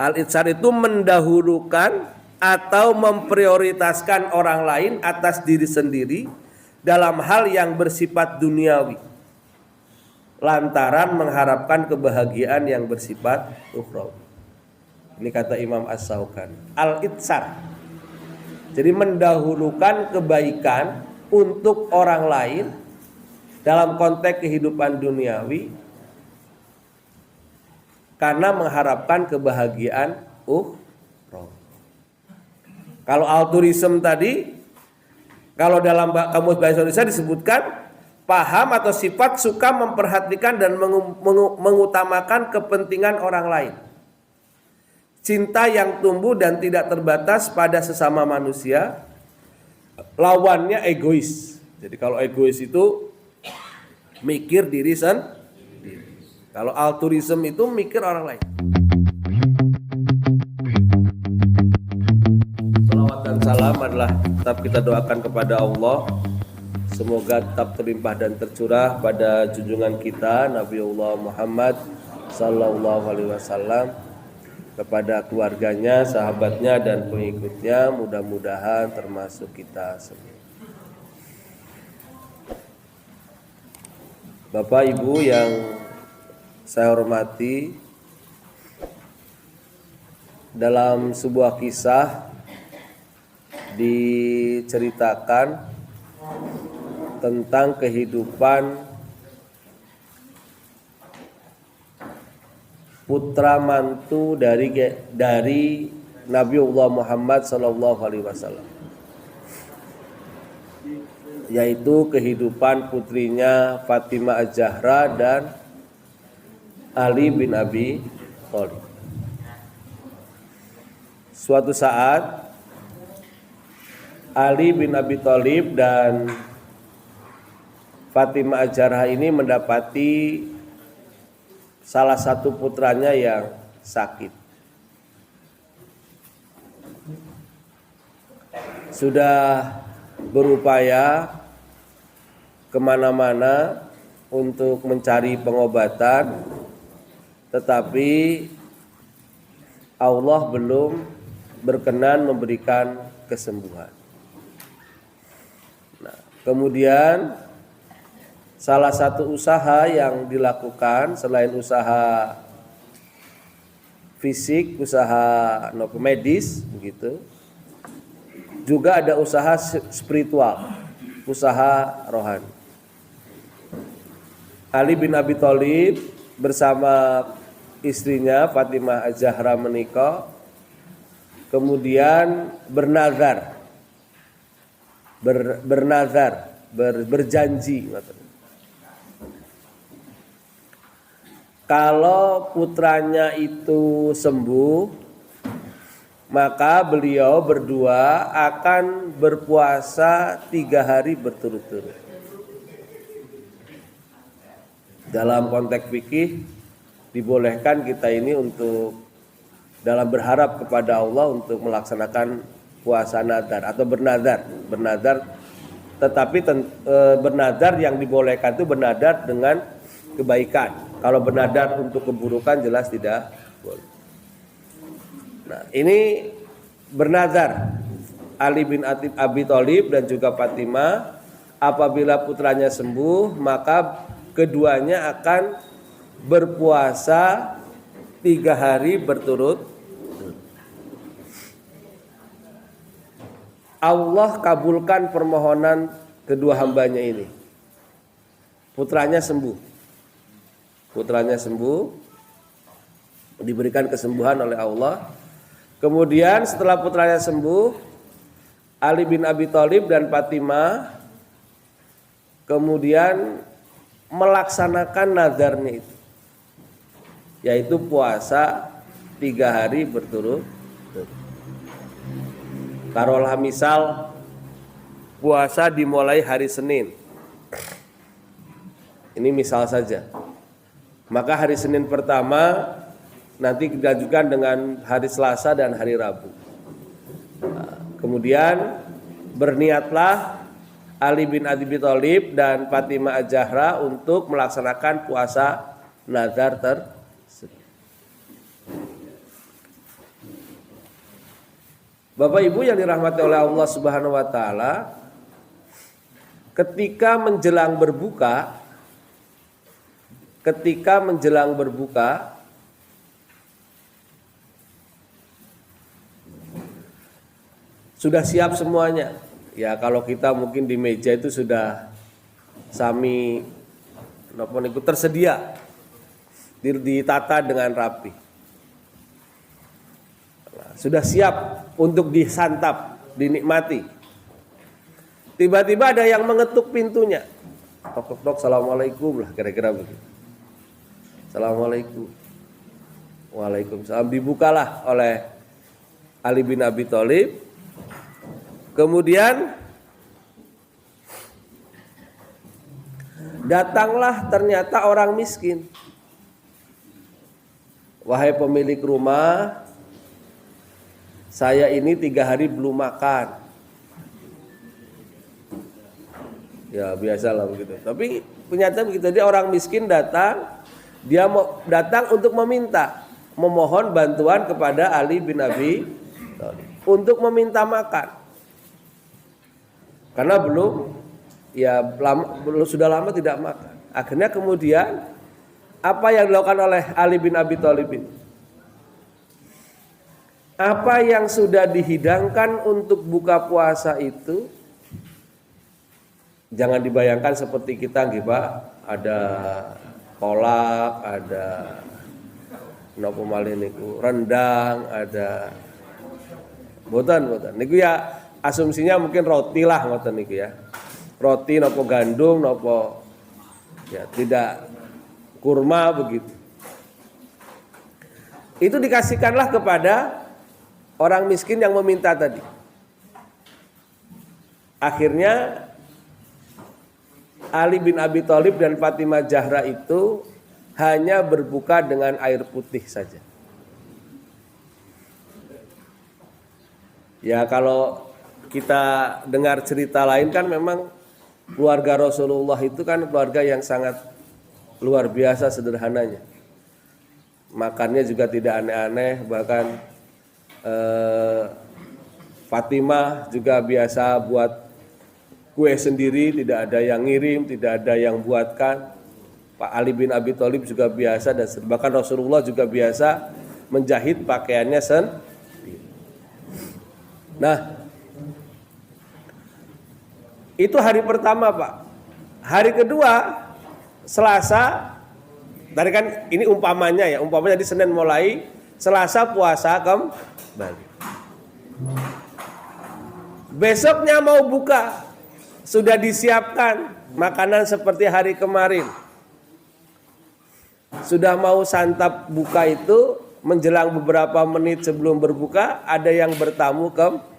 Al-itsar itu mendahulukan atau memprioritaskan orang lain atas diri sendiri dalam hal yang bersifat duniawi, lantaran mengharapkan kebahagiaan yang bersifat ukhrawi. Ini kata Imam As-Syaukani. Al-itsar, jadi mendahulukan kebaikan untuk orang lain dalam konteks kehidupan duniawi karena mengharapkan kebahagiaan ukhrawi. Kalau altruism tadi, kalau dalam kamus bahasa Indonesia disebutkan paham atau sifat suka memperhatikan dan mengutamakan kepentingan orang lain. Cinta yang tumbuh dan tidak terbatas pada sesama manusia. Lawannya egois. Jadi kalau egois itu mikir diri sendiri. Kalau altruism itu mikir orang lain. Salam adalah tetap kita doakan kepada Allah, semoga tetap terlimpah dan tercurah pada junjungan kita Nabiullah Muhammad sallallahu alaihi wasallam, kepada keluarganya, sahabatnya dan pengikutnya, mudah-mudahan termasuk kita semua. Bapak Ibu yang saya hormati, dalam sebuah kisah diceritakan tentang kehidupan putra mantu dari Nabiullah Muhammad SAW, yaitu kehidupan putrinya Fatimah Az-Zahra dan Ali bin Abi Thalib. Suatu saat Ali bin Abi Thalib dan Fatimah Az-Zahra ini mendapati salah satu putranya yang sakit. Sudah berupaya kemana-mana untuk mencari pengobatan, tetapi Allah belum berkenan memberikan kesembuhan. Kemudian salah satu usaha yang dilakukan selain usaha fisik, usaha medis begitu, juga ada usaha spiritual, usaha rohani. Ali bin Abi Thalib bersama istrinya Fatimah Az-Zahra menikah, kemudian berjanji kalau putranya itu sembuh, maka beliau berdua akan berpuasa 3 hari berturut-turut. Dalam konteks fikih dibolehkan kita ini untuk dalam berharap kepada Allah untuk melaksanakan puasa nadar atau bernadar, tetapi bernadar yang dibolehkan itu bernadar dengan kebaikan. Kalau bernadar untuk keburukan jelas tidak boleh. Nah, ini bernadar Ali bin Abi Thalib dan juga Fatimah, apabila putranya sembuh maka keduanya akan berpuasa 3 hari berturut. Allah kabulkan permohonan kedua hambanya ini. Putranya sembuh, diberikan kesembuhan oleh Allah. Kemudian setelah putranya sembuh, Ali bin Abi Thalib dan Fatimah kemudian melaksanakan nazarnya itu, yaitu puasa 3 hari berturut-turut. Taruhlah misal puasa dimulai hari Senin. Ini misal saja. Maka hari Senin pertama nanti dilanjutkan dengan hari Selasa dan hari Rabu. Nah, kemudian berniatlah Ali bin Abi Thalib dan Fatimah Az-Zahra untuk melaksanakan puasa nazar tersebut. Bapak Ibu yang dirahmati oleh Allah Subhanahu wa taala, ketika menjelang berbuka sudah siap semuanya. Ya kalau kita mungkin di meja itu sudah sami tersedia, ditata dengan rapi. Nah, sudah siap untuk disantap, dinikmati. Tiba-tiba ada yang mengetuk pintunya. Tok, assalamualaikum lah, kira-kira begitu. Assalamualaikum. Waalaikumsalam. Dibukalah oleh Ali bin Abi Thalib. Kemudian datanglah ternyata orang miskin. Wahai pemilik rumah, saya ini 3 hari belum makan. Ya biasalah begitu. Tapi ternyata begitu, dia orang miskin datang, dia mau datang untuk memohon bantuan kepada Ali bin Abi Thalib untuk meminta makan. Karena sudah lama tidak makan. Akhirnya kemudian apa yang dilakukan oleh Ali bin Abi Thalib ini? Apa yang sudah dihidangkan untuk buka puasa itu jangan dibayangkan seperti kita nggih Pak, ada kolak, ada napa malih niku, rendang, ada boten niku ya. Asumsinya mungkin roti lah ngoten niku ya. Roti nopo gandum nopo ya tidak kurma begitu. Itu dikasihkanlah kepada orang miskin yang meminta tadi. Akhirnya Ali bin Abi Thalib dan Fatimah Zahra itu hanya berbuka dengan air putih saja. Ya kalau kita dengar cerita lain kan memang keluarga Rasulullah itu kan keluarga yang sangat luar biasa sederhananya. Makannya juga tidak aneh-aneh, bahkan Fatimah juga biasa buat kue sendiri, tidak ada yang ngirim, tidak ada yang buatkan. Pak Ali bin Abi Thalib juga biasa, dan bahkan Rasulullah juga biasa menjahit pakaiannya sendiri. Nah, itu hari pertama Pak. Hari kedua Selasa, tadi kan ini umpamanya di Senin mulai, Selasa puasa kembali. Besoknya mau buka, sudah disiapkan makanan seperti hari kemarin. Sudah mau santap buka itu, menjelang beberapa menit sebelum berbuka ada yang bertamu kembali.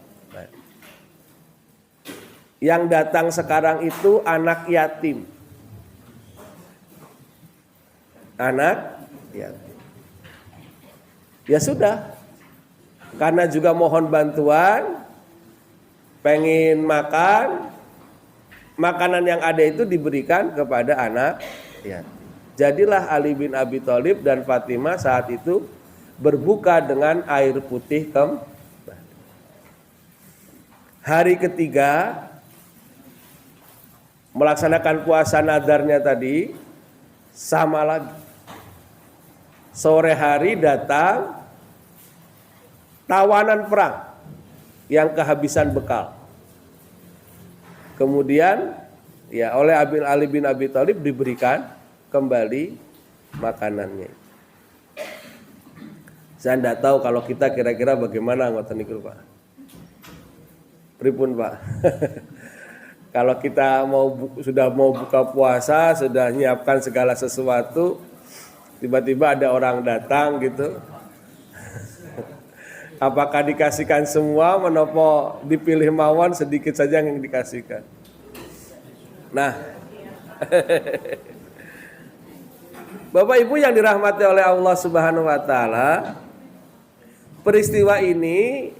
Yang datang sekarang itu anak yatim. Anak yatim. Ya sudah. Karena juga mohon bantuan, pengen makan, makanan yang ada itu diberikan kepada anak yatim. Jadilah Ali bin Abi Thalib dan Fatimah saat itu berbuka dengan air putih kembali. Hari ketiga melaksanakan puasa nadarnya tadi, sama lagi. Sore hari datang tawanan perang yang kehabisan bekal. Kemudian ya oleh Ali bin Abi Thalib diberikan kembali makanannya. Saya tidak tahu kalau kita kira-kira bagaimana ngoten niku Pak. Pripun Pak? Kalau kita sudah mau buka puasa, sudah menyiapkan segala sesuatu, tiba-tiba ada orang datang gitu. Apakah dikasihkan semua, menopo dipilih mawon sedikit saja yang dikasihkan. Nah, Bapak Ibu yang dirahmati oleh Allah Subhanahu wa taala, peristiwa ini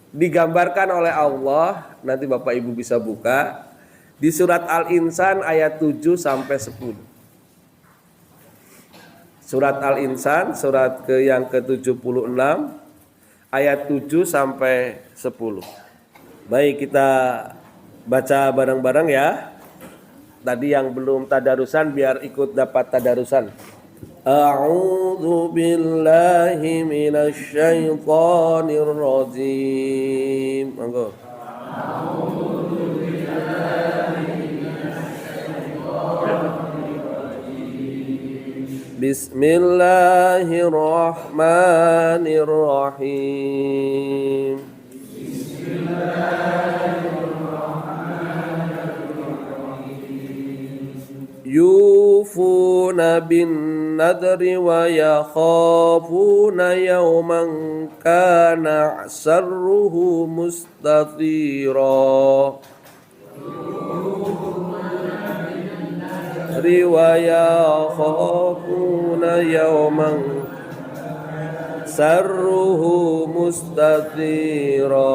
digambarkan oleh Allah, nanti Bapak Ibu bisa buka di surat Al-Insan ayat 7 sampai 10. Surat Al-Insan, surat yang ke-76 ayat 7 sampai 10. Baik, kita baca bareng-bareng ya. Tadi yang belum tadarusan biar ikut dapat tadarusan. A'udzu billahi minasy syaithanir rajim. Monggo. Bismillahirrahmanirrahim. Yufuna bin nadri wa yakhafuna yawman kana sarruhu mustatira. wa yakhafuna yawman sarruhu mustatira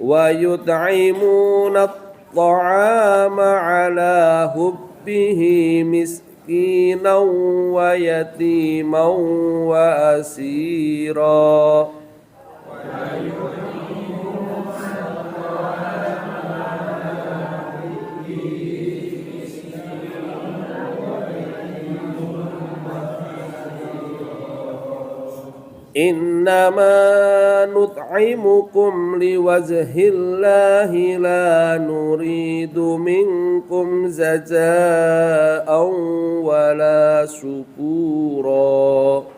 wa yut'imuna at-ta'ama ala hubbihi miskinan wa yatiman wa asira. Innama nut'imukum liwajhillahi la nuridu minkum jazaa'an wala syukura.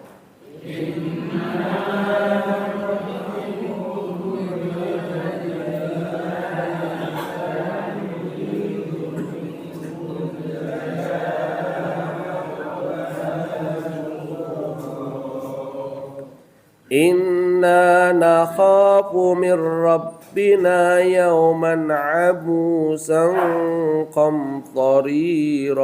Inna nakhafu min rabbina yawman abusan qamtarira.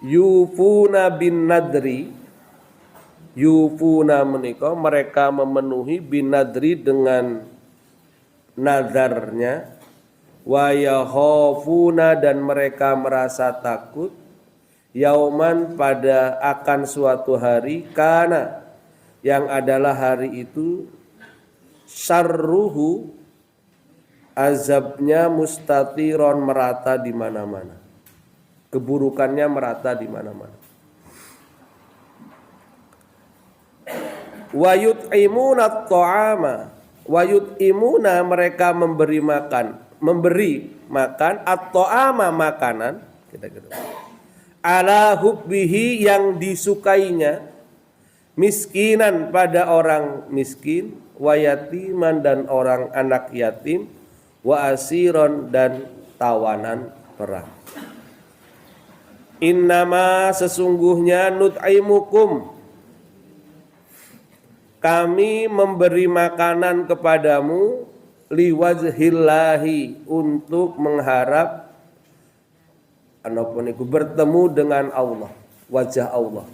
Yufuna bin nadri. Yufuna menika mereka memenuhi binadri dengan nadarnya, wa yakhafuna dan mereka merasa takut, yauman pada akan suatu hari, kana yang adalah hari itu, syarruhu azabnya mustatiron merata di mana-mana, keburukannya merata di mana-mana. Wa yut'imuna at-ta'ama, wa yut'imuna mereka memberi makan at-ta'ama makanan ala hubbihi yang disukainya, miskinan pada orang miskin, wa yatiman dan orang anak yatim, wa asiron dan tawanan perang. Innama sesungguhnya nut'imukum kami memberi makanan kepadamu liwajhillahi untuk mengharap bertemu dengan Allah, wajah Allah.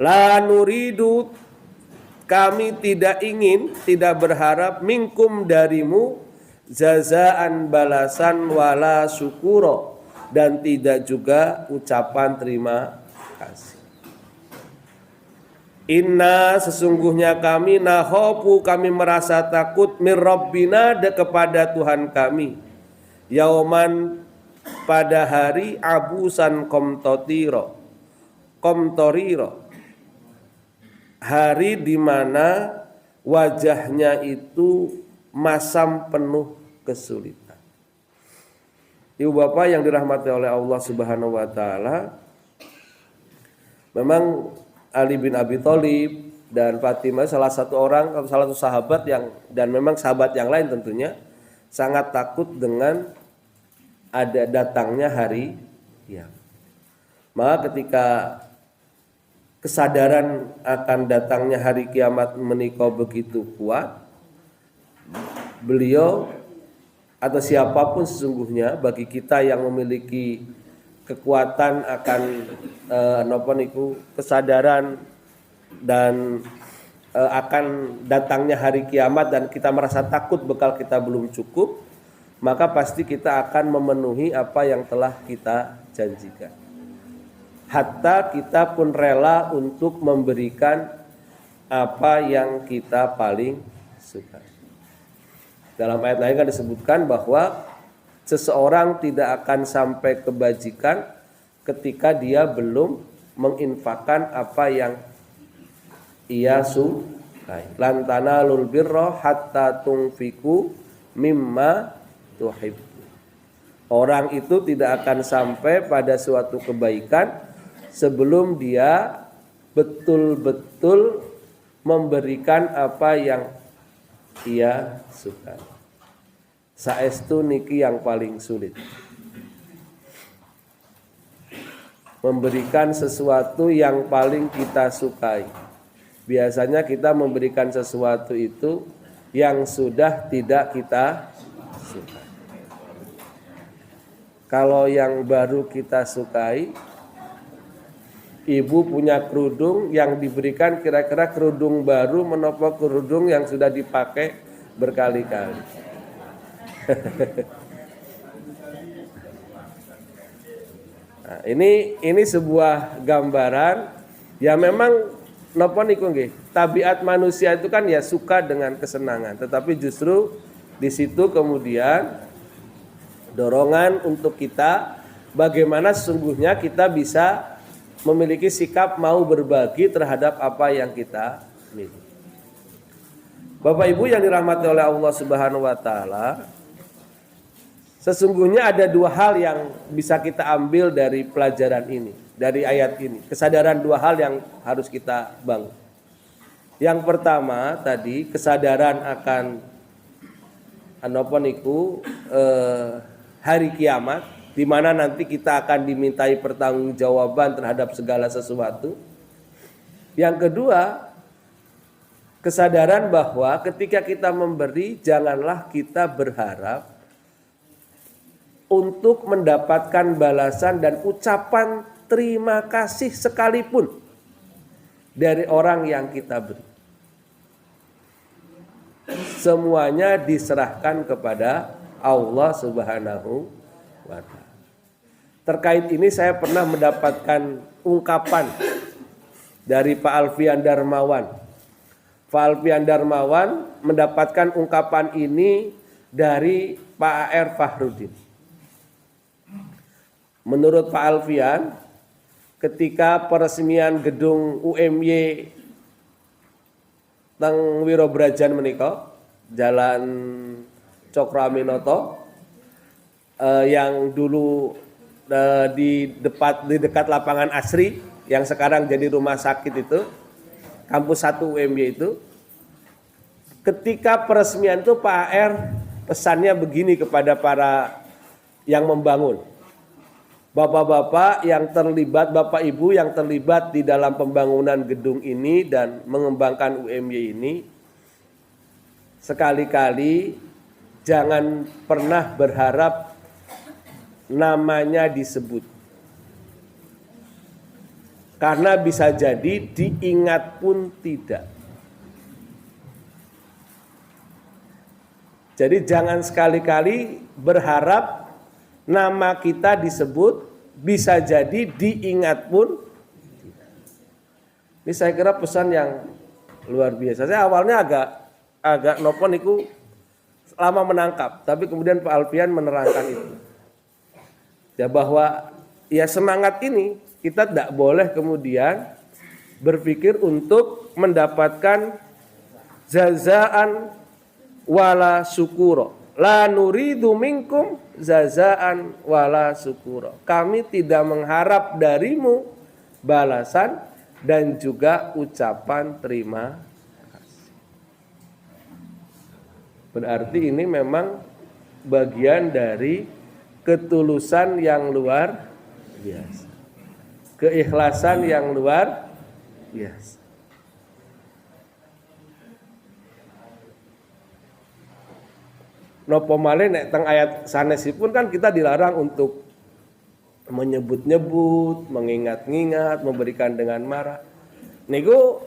La nuridu kami tidak ingin, tidak berharap minkum darimu jazaan balasan wala syukuro dan tidak juga ucapan terima kasih. Inna sesungguhnya kami nakhafu kami merasa takut mir rabbina kepada Tuhan kami yauman pada hari abusan qamtarira hari di mana wajahnya itu masam penuh kesulitan. Ibu bapak yang dirahmati oleh Allah Subhanahu wa taala, memang Ali bin Abi Thalib dan Fatimah salah satu sahabat yang, dan memang sahabat yang lain tentunya, sangat takut dengan ada datangnya hari kiamat. Maka ketika kesadaran akan datangnya hari kiamat menika begitu kuat, beliau atau siapapun sesungguhnya bagi kita yang memiliki kekuatan akan kesadaran dan akan datangnya hari kiamat dan kita merasa takut bekal kita belum cukup, maka pasti kita akan memenuhi apa yang telah kita janjikan. Hatta kita pun rela untuk memberikan apa yang kita paling suka. Dalam ayat lain kan disebutkan bahwa seseorang tidak akan sampai kebajikan ketika dia belum menginfakkan apa yang ia sukai. Lan tanalul birra hatta tunfiku mimma tuhibbu. Orang itu tidak akan sampai pada suatu kebaikan sebelum dia betul-betul memberikan apa yang ia sukai. Saestu niki yang paling sulit. Memberikan sesuatu yang paling kita sukai. Biasanya kita memberikan sesuatu itu yang sudah tidak kita sukai. Kalau yang baru kita sukai, ibu punya kerudung yang diberikan kira-kira kerudung baru menopo kerudung yang sudah dipakai berkali-kali. Nah, ini sebuah gambaran ya memang napa niku nggih, tabiat manusia itu kan ya suka dengan kesenangan, tetapi justru di situ kemudian dorongan untuk kita bagaimana sesungguhnya kita bisa memiliki sikap mau berbagi terhadap apa yang kita miliki. Bapak Ibu yang dirahmati oleh Allah Subhanahu wa taala, sesungguhnya ada dua hal yang bisa kita ambil dari pelajaran ini, dari ayat ini. Kesadaran dua hal yang harus kita bangun. Yang pertama tadi kesadaran akan hari kiamat, di mana nanti kita akan dimintai pertanggungjawaban terhadap segala sesuatu. Yang kedua, kesadaran bahwa ketika kita memberi, janganlah kita berharap untuk mendapatkan balasan dan ucapan terima kasih sekalipun dari orang yang kita beri. Semuanya diserahkan kepada Allah Subhanahu wa ta'ala. Terkait ini saya pernah mendapatkan ungkapan dari Pak Alfian Darmawan. Pak Alfian Darmawan mendapatkan ungkapan ini dari Pak A.R. Fahrudin. Menurut Pak Alfian, ketika peresmian gedung UMY teng Wirobrajan menika, Jalan Cokroaminoto, yang dulu di dekat lapangan Asri yang sekarang jadi rumah sakit itu, kampus 1 UMY itu, ketika peresmian itu Pak AR pesannya begini kepada para yang membangun. Bapak-bapak yang terlibat, Bapak Ibu yang terlibat di dalam pembangunan gedung ini dan mengembangkan UMY ini, sekali-kali jangan pernah berharap namanya disebut. Karena bisa jadi diingat pun tidak. Jadi jangan sekali-kali berharap nama kita disebut, bisa jadi diingat pun. Ini saya kira pesan yang luar biasa. Saya awalnya agak nopo niku lama menangkap, tapi kemudian Pak Alfian menerangkan itu. Ya bahwa ya semangat ini kita tidak boleh kemudian berpikir untuk mendapatkan jazaan wala syukuro. La nuridu minkum jazaan wala syukuro. Kami tidak mengharap darimu balasan dan juga ucapan terima kasih. Berarti ini memang bagian dari ketulusan yang luar biasa. Keikhlasan yang luar biasa. Nopo malih nek teng ayat sanesipun kan kita dilarang untuk menyebut-nyebut, mengingat-ingat, memberikan dengan marah. Niku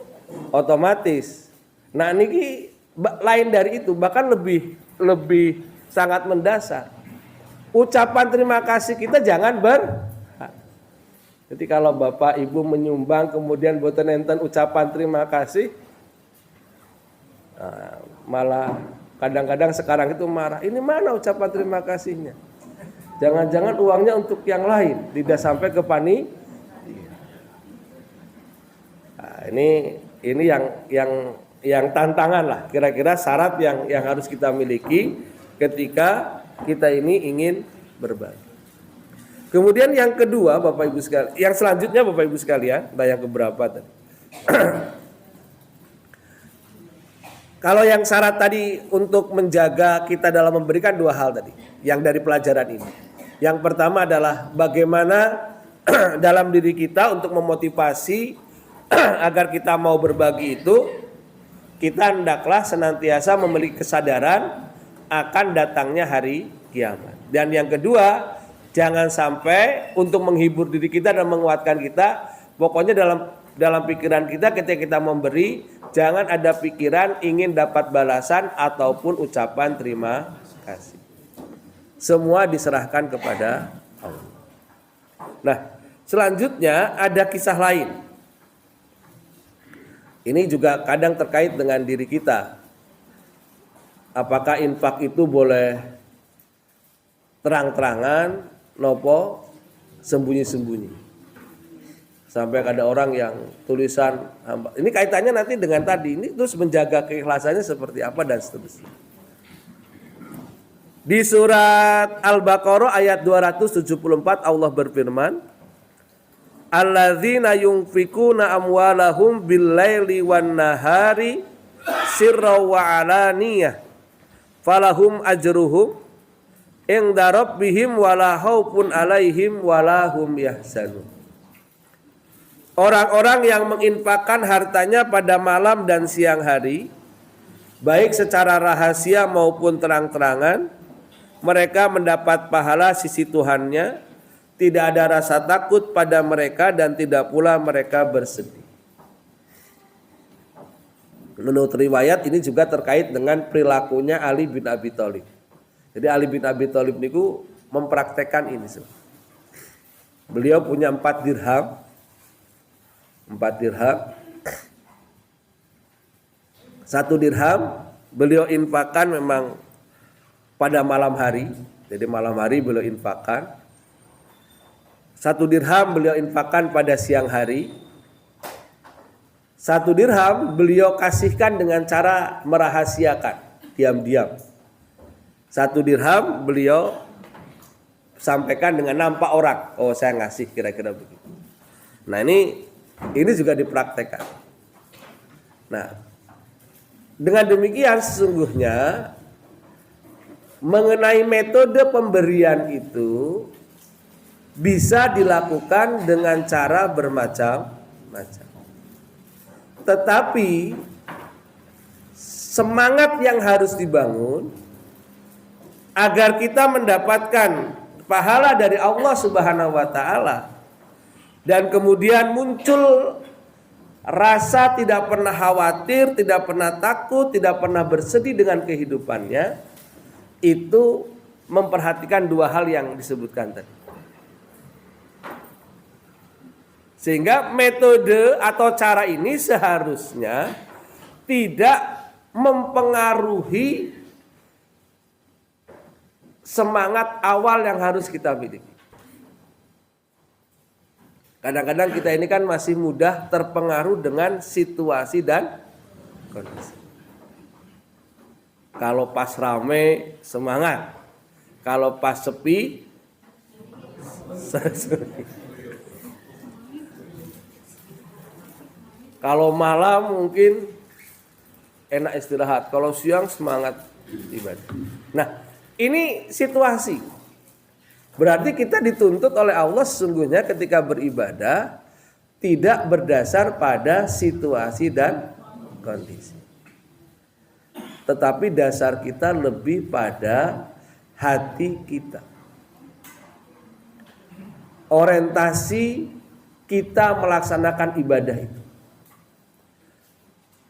otomatis Nah niki lain dari itu, bahkan lebih sangat mendasar. Ucapan terima kasih kita jangan jadi kalau Bapak Ibu menyumbang kemudian boten enten ucapan terima kasih, malah kadang-kadang sekarang itu marah. Ini mana ucapan terima kasihnya? Jangan-jangan uangnya untuk yang lain, tidak sampai ke pani. Nah, ini yang tantangan lah, kira-kira syarat yang harus kita miliki ketika kita ini ingin berbagi. Kemudian yang kedua, Bapak Ibu sekalian, yang selanjutnya Bapak Ibu sekalian, yang keberapa tadi? Kalau yang syarat tadi untuk menjaga kita dalam memberikan dua hal tadi, yang dari pelajaran ini. Yang pertama adalah bagaimana dalam diri kita untuk memotivasi agar kita mau berbagi itu, kita hendaklah senantiasa memiliki kesadaran akan datangnya hari kiamat. Dan yang kedua, jangan sampai untuk menghibur diri kita dan menguatkan kita, pokoknya dalam pikiran kita ketika kita memberi, jangan ada pikiran ingin dapat balasan ataupun ucapan terima kasih. Semua diserahkan kepada Allah. Nah, selanjutnya ada kisah lain. Ini juga kadang terkait dengan diri kita. Apakah infak itu boleh terang-terangan, nopo sembunyi-sembunyi? Sampai ada orang yang tulisan hamba. Ini kaitannya nanti dengan tadi. Ini terus menjaga keikhlasannya seperti apa dan seterusnya. Di surat Al-Baqarah ayat 274 Allah berfirman, alladzina yunfikuna amwalahum bil-laili wan-nahari sirra wa alaniyah falahum ajruhum inda rabbihim wala khaufun alaihim wala hum yahzanun. Orang-orang yang menginfakkan hartanya pada malam dan siang hari, baik secara rahasia maupun terang-terangan, mereka mendapat pahala sisi Tuhannya, tidak ada rasa takut pada mereka dan tidak pula mereka bersedih. Menurut riwayat ini juga terkait dengan perilakunya Ali bin Abi Thalib. Jadi Ali bin Abi Thalib niku mempraktekkan ini. Beliau punya 4 dirham. 1 dirham beliau infakkan memang pada malam hari. Jadi malam hari beliau infakkan. 1 dirham beliau infakkan pada siang hari. 1 dirham beliau kasihkan dengan cara merahasiakan, diam-diam. 1 dirham beliau sampaikan dengan nampak orang. Oh, saya ngasih, kira-kira begitu. Nah, ini juga dipraktekkan. Nah, dengan demikian sesungguhnya mengenai metode pemberian itu bisa dilakukan dengan cara bermacam-macam. Tetapi semangat yang harus dibangun agar kita mendapatkan pahala dari Allah Subhanahu wa taala dan kemudian muncul rasa tidak pernah khawatir, tidak pernah takut, tidak pernah bersedih dengan kehidupannya, itu memperhatikan 2 hal yang disebutkan tadi. Sehingga metode atau cara ini seharusnya tidak mempengaruhi semangat awal yang harus kita miliki. Kadang-kadang kita ini kan masih mudah terpengaruh dengan situasi dan kondisi. Kalau pas rame semangat, kalau pas sepi kalau malam mungkin enak istirahat, kalau siang semangat ibadah. Nah, ini situasi. Berarti kita dituntut oleh Allah sesungguhnya ketika beribadah tidak berdasar pada situasi dan kondisi. Tetapi dasar kita lebih pada hati kita. Orientasi kita melaksanakan ibadah itu.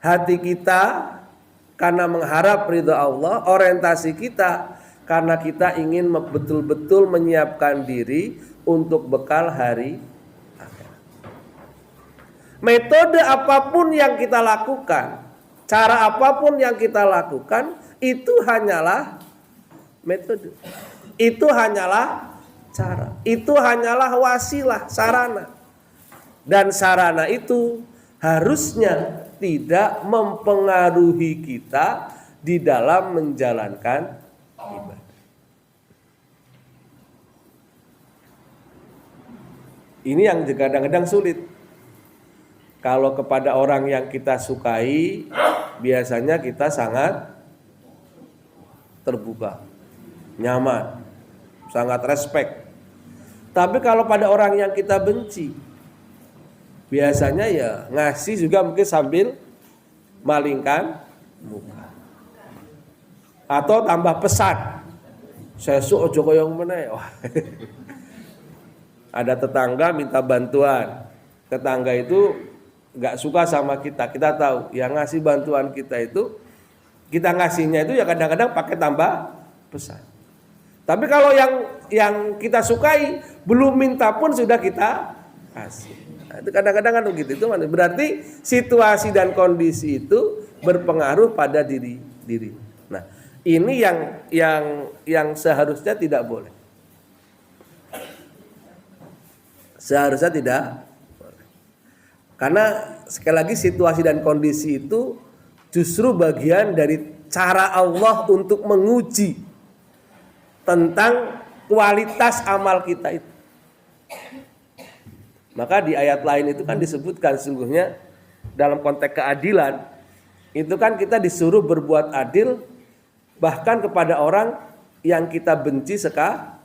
Hati kita karena mengharap ridha Allah, orientasi kita karena kita ingin betul-betul menyiapkan diri untuk bekal hari akhirat. Metode apapun yang kita lakukan, cara apapun yang kita lakukan, itu hanyalah metode. Itu hanyalah cara. Itu hanyalah wasilah, sarana. Dan sarana itu harusnya tidak mempengaruhi kita di dalam menjalankan ibadah. Ini yang kadang-kadang sulit. Kalau kepada orang yang kita sukai, biasanya kita sangat terbuka, nyaman, sangat respect. Tapi kalau pada orang yang kita benci, biasanya ya ngasih juga mungkin sambil malingkan muka. Atau tambah pesan, sesuk ojo koyo meneh. Ada tetangga minta bantuan. Tetangga itu gak suka sama kita. Kita tahu yang ngasih bantuan kita itu, kita ngasihnya itu ya kadang-kadang pakai tambah pesan. Tapi kalau yang kita sukai belum minta pun sudah kita kasih. Nah, itu kadang-kadang kan begitu. Itu berarti situasi dan kondisi itu berpengaruh pada diri. Nah, ini yang seharusnya tidak boleh. Seharusnya tidak boleh. Karena sekali lagi situasi dan kondisi itu justru bagian dari cara Allah untuk menguji tentang kualitas amal kita itu. Maka di ayat lain itu kan disebutkan sungguhnya dalam konteks keadilan itu kan kita disuruh berbuat adil bahkan kepada orang yang kita benci sekali.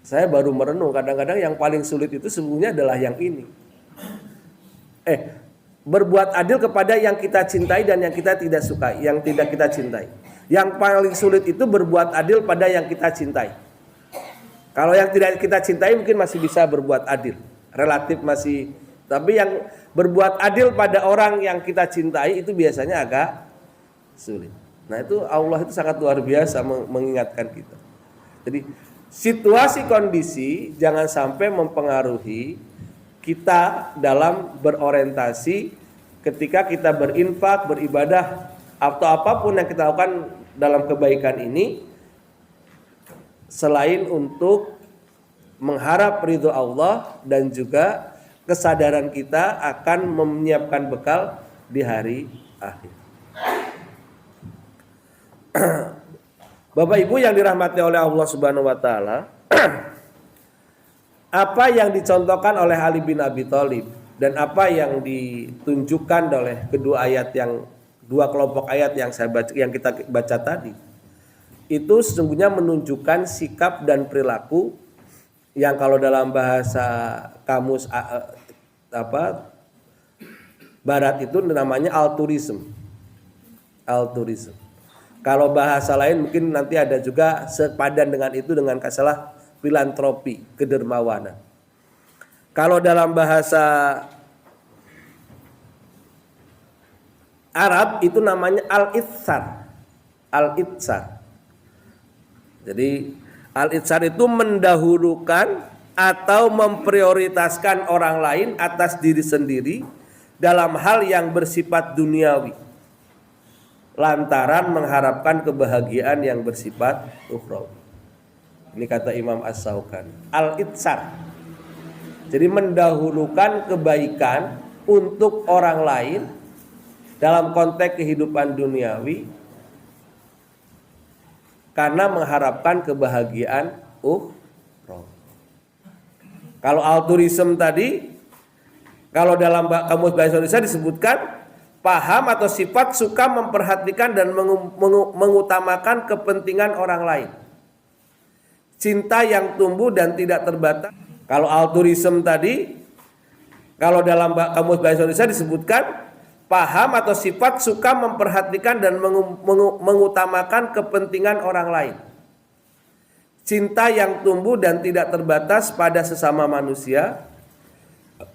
Saya baru merenung kadang-kadang yang paling sulit itu sesungguhnya adalah yang ini. Berbuat adil kepada yang kita cintai dan yang kita tidak sukai, yang tidak kita cintai. Yang paling sulit itu berbuat adil pada yang kita cintai. Kalau yang tidak kita cintai mungkin masih bisa berbuat adil, relatif masih. Tapi yang berbuat adil pada orang yang kita cintai itu biasanya agak sulit. Nah itu Allah itu sangat luar biasa mengingatkan kita. Jadi situasi kondisi jangan sampai mempengaruhi kita dalam berorientasi ketika kita berinfak, beribadah atau apapun yang kita lakukan dalam kebaikan ini selain untuk mengharap ridho Allah dan juga kesadaran kita akan menyiapkan bekal di hari akhir. Bapak Ibu yang dirahmati oleh Allah Subhanahu wa taala, apa yang dicontohkan oleh Ali bin Abi Thalib dan apa yang ditunjukkan oleh dua kelompok ayat yang kita baca tadi, itu sesungguhnya menunjukkan sikap dan perilaku yang kalau dalam bahasa kamus barat itu namanya altruism. Kalau bahasa lain mungkin nanti ada juga sepadan dengan itu dengan kasalah filantropi, kedermawanan. Kalau dalam bahasa Arab itu namanya al-itsar. Jadi al-itsar itu mendahulukan atau memprioritaskan orang lain atas diri sendiri dalam hal yang bersifat duniawi, lantaran mengharapkan kebahagiaan yang bersifat ukhrawi. Ini kata Imam As-Syaukani. Al-itsar. Jadi mendahulukan kebaikan untuk orang lain dalam konteks kehidupan duniawi karena mengharapkan kebahagiaan ukhrawi. Kalau altruism tadi, kalau dalam kamus bahasa Indonesia disebutkan paham atau sifat suka memperhatikan dan mengutamakan kepentingan orang lain. Cinta yang tumbuh dan tidak terbatas. Kalau altruism tadi, kalau dalam kamus bahasa Indonesia disebutkan paham atau sifat suka memperhatikan dan mengutamakan kepentingan orang lain. Cinta yang tumbuh dan tidak terbatas pada sesama manusia,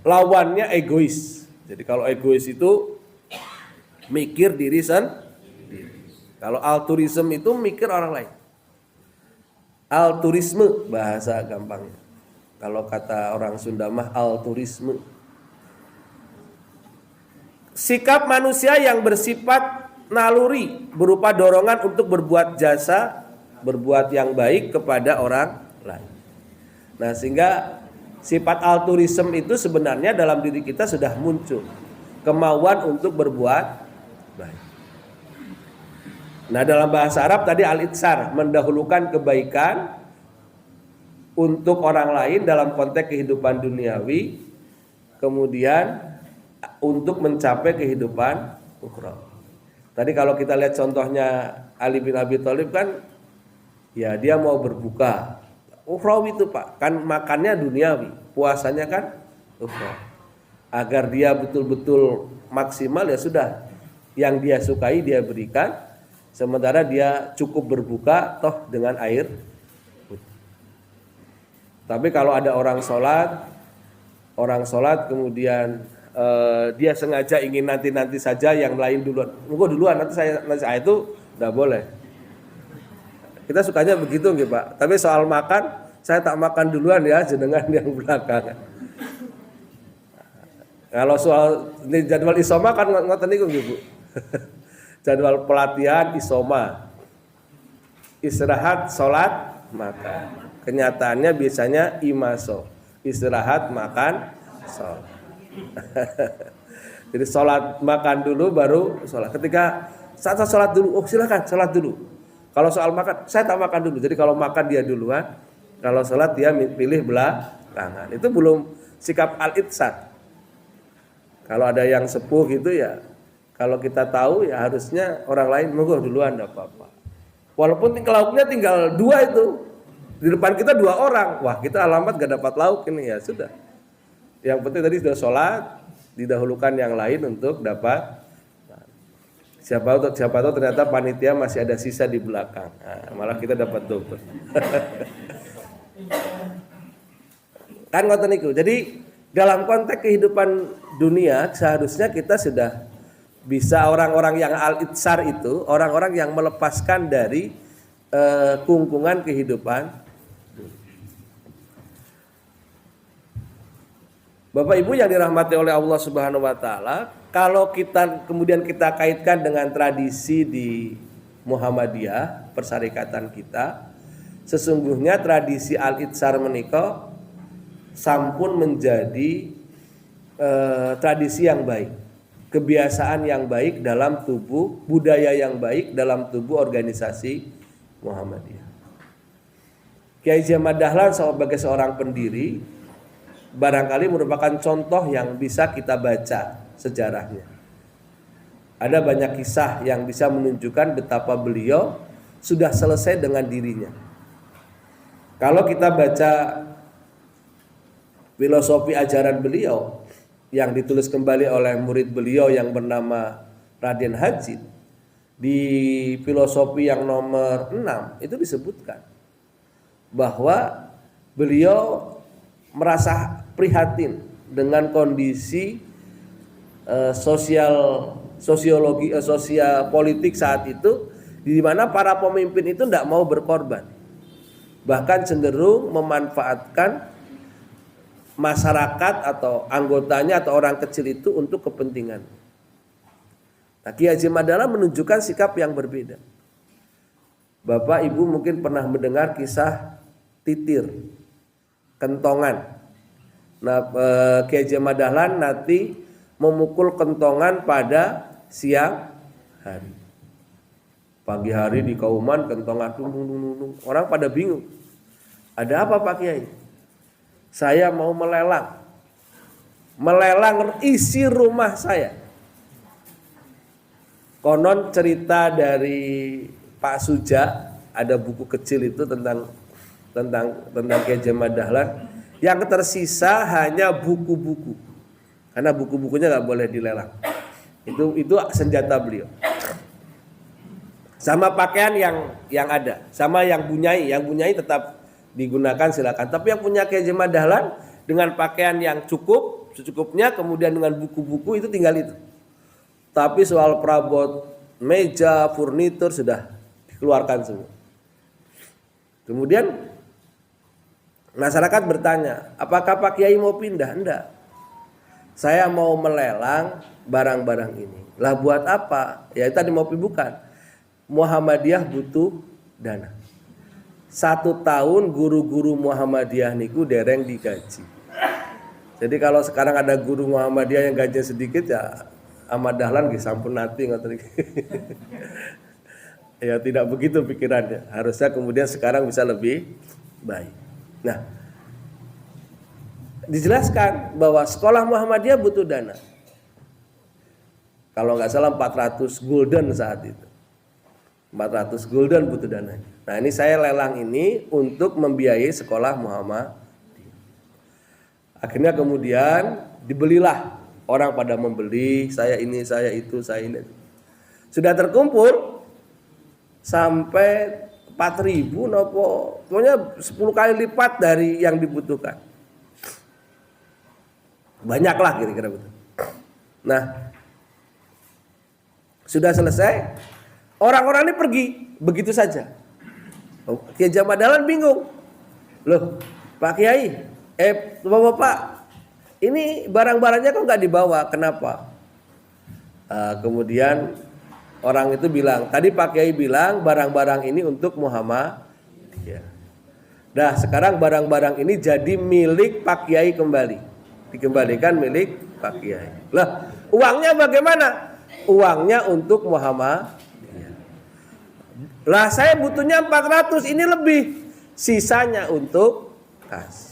lawannya egois. Jadi kalau egois itu mikir diri sendiri. Kalau altruism itu mikir orang lain. Altruisme bahasa gampangnya. Kalau kata orang Sunda mah altruisme. Sikap manusia yang bersifat naluri berupa dorongan untuk berbuat jasa, berbuat yang baik kepada orang lain. Nah, sehingga sifat altruism itu sebenarnya dalam diri kita sudah muncul. Kemauan untuk berbuat baik. Nah, dalam bahasa Arab tadi al-itsar, mendahulukan kebaikan untuk orang lain dalam konteks kehidupan duniawi, kemudian untuk mencapai kehidupan ukhra. Tadi kalau kita lihat contohnya Ali bin Abi Thalib kan, ya dia mau berbuka. Ukhrawi itu Pak, kan makannya duniawi, puasanya kan ukhra. Agar dia betul-betul maksimal ya sudah, yang dia sukai dia berikan, sementara dia cukup berbuka toh dengan air putih. Tapi kalau ada orang sholat kemudian dia sengaja ingin nanti saja yang lain duluan. Monggo duluan nanti saya itu enggak boleh. Kita sukanya begitu nggih Pak. Tapi soal makan saya tak makan duluan ya jenengan yang belakang. Kalau soal ini jadwal isoma kan ngoten niku nggih Bu. Jadwal pelatihan isoma. Istirahat, sholat, makan. Kenyataannya biasanya imaso. Istirahat, makan, sholat. Jadi sholat makan dulu baru sholat. Ketika saat sholat dulu, oh silakan sholat dulu. Kalau soal makan, saya tak makan dulu. Jadi kalau makan dia duluan, kalau sholat dia pilih belakangan. Itu belum sikap al-itsar. Kalau ada yang sepuh gitu ya, kalau kita tahu ya harusnya orang lain monggo duluan enggak apa-apa. Walaupun lauknya tinggal 2 itu, di depan kita 2 orang, wah kita alamat gak dapat lauk ini ya sudah. Yang penting tadi sudah sholat, didahulukan yang lain untuk dapat. Siapa tahu ternyata panitia masih ada sisa di belakang. Nah, malah kita dapat double. Kan ngoten niku. Jadi dalam konteks kehidupan dunia seharusnya kita sudah bisa orang-orang yang al-itsar itu, orang-orang yang melepaskan dari kungkungan kehidupan. Bapak Ibu yang dirahmati oleh Allah Subhanahu wa taala, kalau kita kemudian kita kaitkan dengan tradisi di Muhammadiyah, persyarikatan kita, sesungguhnya tradisi al-itsar menika sampun menjadi tradisi yang baik, kebiasaan yang baik dalam tubuh, budaya yang baik dalam tubuh organisasi Muhammadiyah. Kiai Haji Ahmad Dahlan sebagai seorang pendiri barangkali merupakan contoh yang bisa kita baca sejarahnya. Ada banyak kisah yang bisa menunjukkan betapa beliau sudah selesai dengan dirinya. Kalau kita baca filosofi ajaran beliau yang ditulis kembali oleh murid beliau yang bernama Raden Hajid, di filosofi yang nomor 6 itu disebutkan bahwa beliau merasa prihatin dengan kondisi sosial politik saat itu, di mana para pemimpin itu tidak mau berkorban, bahkan cenderung memanfaatkan masyarakat atau anggotanya atau orang kecil itu untuk kepentingan. Nah, Kiai Haji Ahmad Dahlan menunjukkan sikap yang berbeda. Bapak Ibu mungkin pernah mendengar kisah titir, kentongan. Nah, Kiai Haji Ahmad Dahlan nanti memukul kentongan pada siang hari. Pagi hari di Kauman kentongan dung. Orang pada bingung. Ada apa Pak Kiai? Saya mau melelang isi rumah saya. Konon cerita dari Pak Suja, ada buku kecil itu tentang Kiai Haji Ahmad Dahlan. Yang tersisa hanya buku-buku, karena buku-bukunya nggak boleh dilelang. Itu senjata beliau. Sama pakaian yang ada, sama yang bunyai tetap digunakan silakan. Tapi yang punya Kiai Haji Ahmad Dahlan dengan pakaian yang cukup, secukupnya, kemudian dengan buku-buku itu tinggal itu. Tapi soal perabot meja, furnitur sudah dikeluarkan semua. Kemudian masyarakat bertanya, apakah Pak Kiai mau pindah? Enggak. Saya mau melelang barang-barang ini. Lah buat apa? Ya tadi mau bukan. Muhammadiyah butuh dana. 1 tahun guru-guru Muhammadiyah niku dereng digaji. Jadi kalau sekarang ada guru Muhammadiyah yang gajinya sedikit ya Ahmad Dahlan nggih sampun nati ngoten iki. Ya tidak begitu pikirannya. Harusnya kemudian sekarang bisa lebih baik. Nah, dijelaskan bahwa sekolah Muhammadiyah butuh dana. Kalau nggak salah 400 gulden saat itu. 400 gulden butuh dana. Nah, ini saya lelang ini untuk membiayai sekolah Muhammadiyah. Akhirnya kemudian dibelilah, orang pada membeli, saya ini, saya itu, saya ini. Sudah terkumpul sampai 4.000 nopo, pokoknya 10 kali lipat dari yang dibutuhkan. Banyaklah kira-kira begitu. Nah, sudah selesai, orang-orang ini pergi begitu saja. Kiai Ahmad Dahlan bingung. Loh, Pak Kiai, Bapak, ini barang-barangnya kok nggak dibawa? Kenapa? Kemudian orang itu bilang, tadi Pak Kiai bilang barang-barang ini untuk Muhammadiyah. Nah, sekarang barang-barang ini jadi milik Pak Kiai kembali. Dikembalikan milik Pak Kiai. Lah, uangnya bagaimana? Uangnya untuk Muhammadiyah. Lah, saya butuhnya 400, ini lebih. Sisanya untuk kas.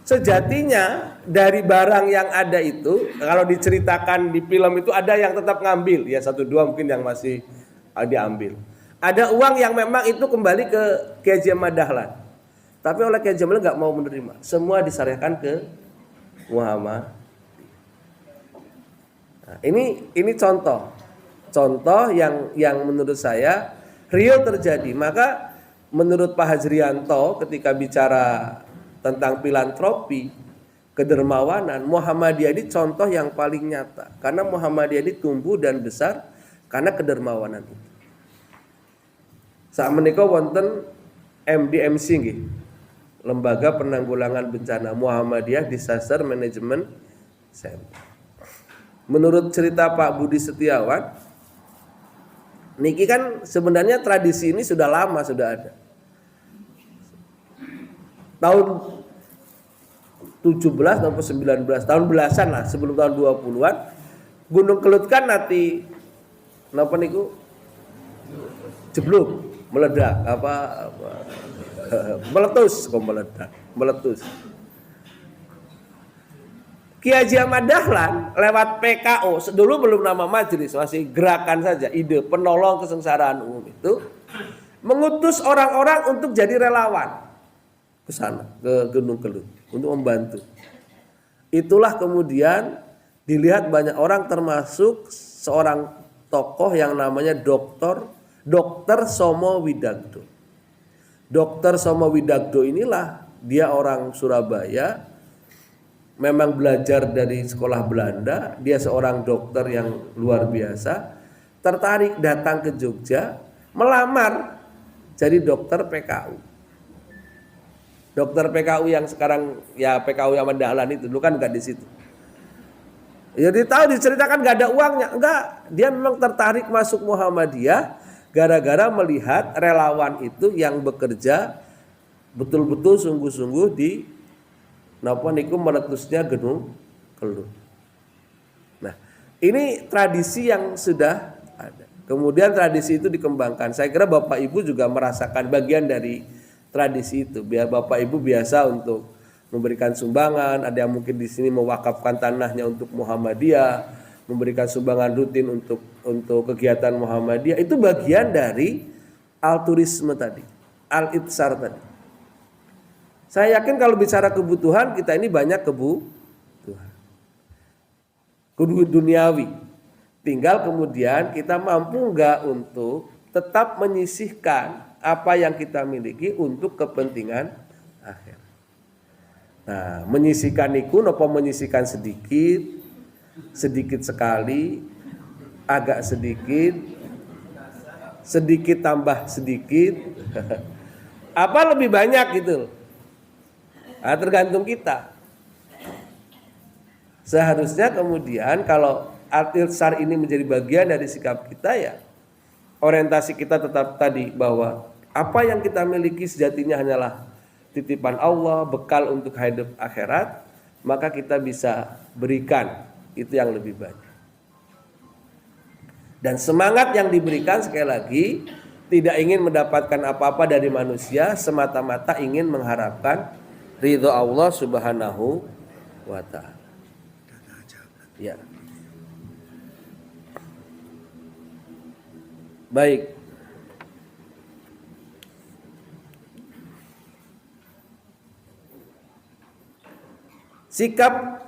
Sejatinya dari barang yang ada itu, kalau diceritakan di film itu ada yang tetap ngambil, ya 1-2 mungkin yang masih diambil. Ada uang yang memang itu kembali ke Kiai Ahmad Dahlan, tapi oleh Kiai Ahmad nggak mau menerima, semua diserahkan ke Muhammad. Nah, ini contoh yang menurut saya real terjadi. Maka menurut Pak Hajrianto ketika bicara tentang filantropi, kedermawanan, Muhammadiyah ini contoh yang paling nyata. Karena Muhammadiyah ini tumbuh dan besar karena kedermawanan itu. Saat menika wonten MDMC nggih. Lembaga Penanggulangan Bencana Muhammadiyah Disaster Management Center. Menurut cerita Pak Budi Setiawan, niki kan sebenarnya tradisi ini sudah lama sudah ada. Tahun 17 atau 19 tahun belasan lah sebelum tahun 20-an Gunung Kelut kan nanti napa niku jeblok meledak meletus. Kiai Ahmad Dahlan lewat PKO, dulu belum nama majelis, masih gerakan saja, ide penolong kesengsaraan umum itu mengutus orang-orang untuk jadi relawan ke sana, ke Gunung Kelut untuk membantu. Itulah kemudian dilihat banyak orang, termasuk seorang tokoh yang namanya Dr. Somo Widagdo. Dr. Somo Widagdo inilah dia orang Surabaya, memang belajar dari sekolah Belanda, dia seorang dokter yang luar biasa, tertarik datang ke Jogja, melamar jadi dokter PKU. Dokter PKU yang sekarang ya PKU Ahmad Dahlan itu dulu kan enggak di situ. Jadi tahu diceritakan enggak ada uangnya, enggak. Dia memang tertarik masuk Muhammadiyah gara-gara melihat relawan itu yang bekerja betul-betul sungguh-sungguh di napa niku meletusnya Gunung Kelut. Nah, ini tradisi yang sudah ada. Kemudian tradisi itu dikembangkan. Saya kira Bapak Ibu juga merasakan bagian dari tradisi itu. Biar Bapak Ibu biasa untuk memberikan sumbangan, ada yang mungkin di sini mewakafkan tanahnya untuk Muhammadiyah, memberikan sumbangan rutin untuk kegiatan Muhammadiyah. Itu bagian dari altruisme tadi, al-itsar tadi. Saya yakin kalau bicara kebutuhan, kita ini banyak kebutuhan duniawi. Tinggal kemudian kita mampu enggak untuk tetap menyisihkan apa yang kita miliki untuk kepentingan akhir. Nah, menyisikan niku napa menyisikan sedikit, sedikit sekali, agak sedikit, sedikit tambah sedikit. Apa lebih banyak gitu. Nah, tergantung kita. Seharusnya kemudian kalau al-ilsar ini menjadi bagian dari sikap kita, ya orientasi kita tetap tadi bahwa apa yang kita miliki sejatinya hanyalah titipan Allah, bekal untuk hidup akhirat, maka kita bisa berikan itu yang lebih banyak. Dan semangat yang diberikan sekali lagi tidak ingin mendapatkan apa-apa dari manusia, semata-mata ingin mengharapkan ridho Allah Subhanahu wa ta'ala. Ya. Baik. Sikap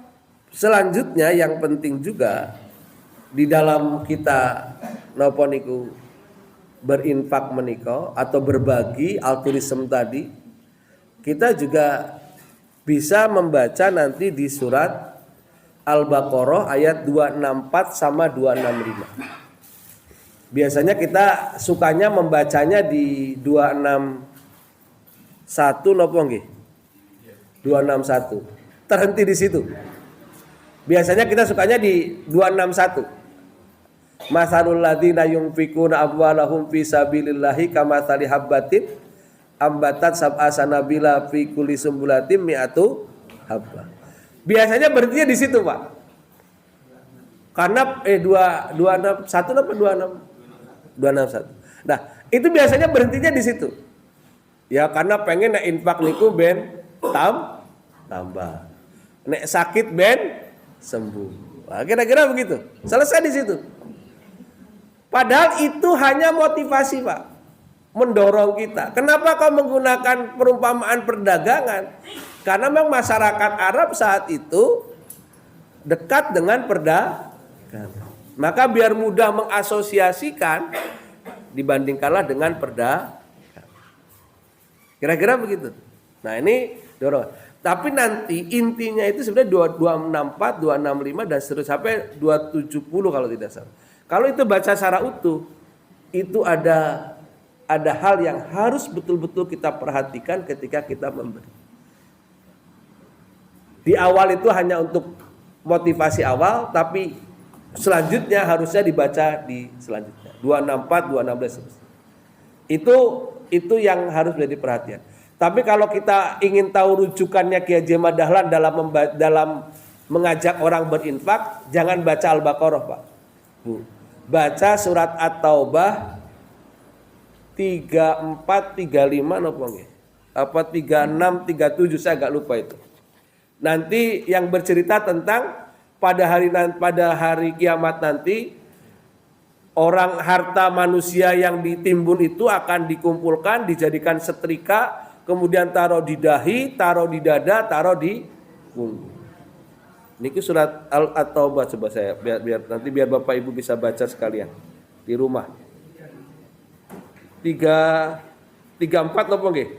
selanjutnya yang penting juga di dalam kita napa niku berinfak menika atau berbagi altruism tadi, kita juga bisa membaca nanti di surat Al-Baqarah ayat 264 sama 265. Biasanya kita sukanya membacanya di 261 napa nggih? 261. Terhenti di situ. Biasanya kita sukanya di 261. Masalul ladzina yunfikuna amwalahum fi sabilillahi kamatsali habbatin ambatat sab'a sanabila fi kulli sumbulatin mi'atu habba. Biasanya berhentinya di situ, Pak. Karena 261 apa 261. Nah, itu biasanya berhentinya di situ. Ya karena pengen nek infak niku ben tambah. Nek sakit ben sembuh. Nah, kira-kira begitu. Selesai di situ. Padahal itu hanya motivasi, Pak. Mendorong kita. Kenapa kau menggunakan perumpamaan perdagangan? Karena memang masyarakat Arab saat itu dekat dengan perdagangan. Maka biar mudah mengasosiasikan dibandingkanlah dengan perdagangan. Kira-kira begitu. Nah, ini dorong. Tapi nanti intinya itu sebenarnya 264, 265 dan seterusnya sampai 270 kalau tidak salah. Kalau itu baca secara utuh, itu ada hal yang harus betul-betul kita perhatikan ketika kita memberi. Di awal itu hanya untuk motivasi awal, tapi selanjutnya harusnya dibaca di selanjutnya 264, 216. Itu yang harus menjadi perhatian. Tapi kalau kita ingin tahu rujukannya Kiai Haji Ahmad Dahlan dalam mengajak orang berinfak, jangan baca Al-Baqarah, Pak. Bu. Baca surat At-Taubah 34, 35 napa nggih? Apa 36, 37 saya agak lupa itu. Nanti yang bercerita tentang pada hari kiamat nanti orang harta manusia yang ditimbun itu akan dikumpulkan, dijadikan setrika, kemudian taruh di dahi, taruh di dada, taruh di punggung. Niki surat At-Taubah coba saya biar Bapak Ibu bisa baca sekalian di rumah. 34 napa nggih?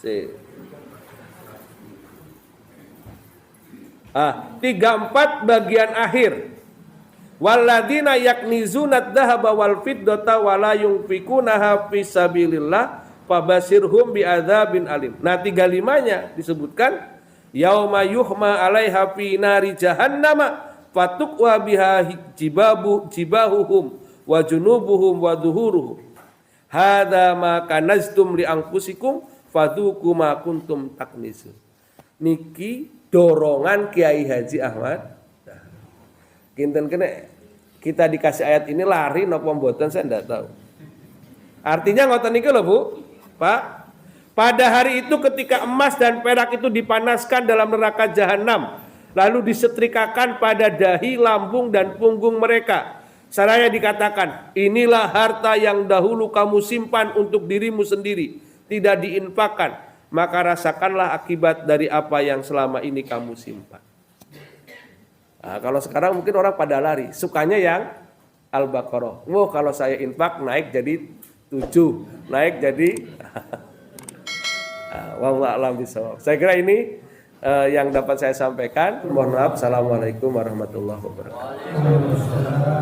34 bagian akhir. Walladzina yaknizuna adz-dzahaba wal fiddata wa la yunfikunaha fi sabilillah fabashirhum bi'adzabin alim. Nah, 35-nya disebutkan yauma yuhma 'alaiha fi nari jahannama fatuqwa biha jibahuhum wa junubuhum wa dhuhuruhum. Hadza ma kanaztum li anfusikum fadzuqu ma kuntum taknizun. Niki dorongan Kiai Haji Ahmad. Kinten kene kita dikasih ayat ini lari napa mboten saya ndak tahu. Artinya ngoten niku lho, Bu. Pak, pada hari itu ketika emas dan perak itu dipanaskan dalam neraka jahanam, lalu disetrikakan pada dahi, lambung dan punggung mereka. Seraya dikatakan, inilah harta yang dahulu kamu simpan untuk dirimu sendiri, tidak diinfakkan, maka rasakanlah akibat dari apa yang selama ini kamu simpan. Nah, kalau sekarang mungkin orang pada lari, sukanya yang Al-Baqarah. Wah, kalau saya infak naik jadi 7, naik jadi wallahu a'lam bishawab. Saya kira ini yang dapat saya sampaikan. Mohon maaf. Assalamualaikum warahmatullahi wabarakatuh.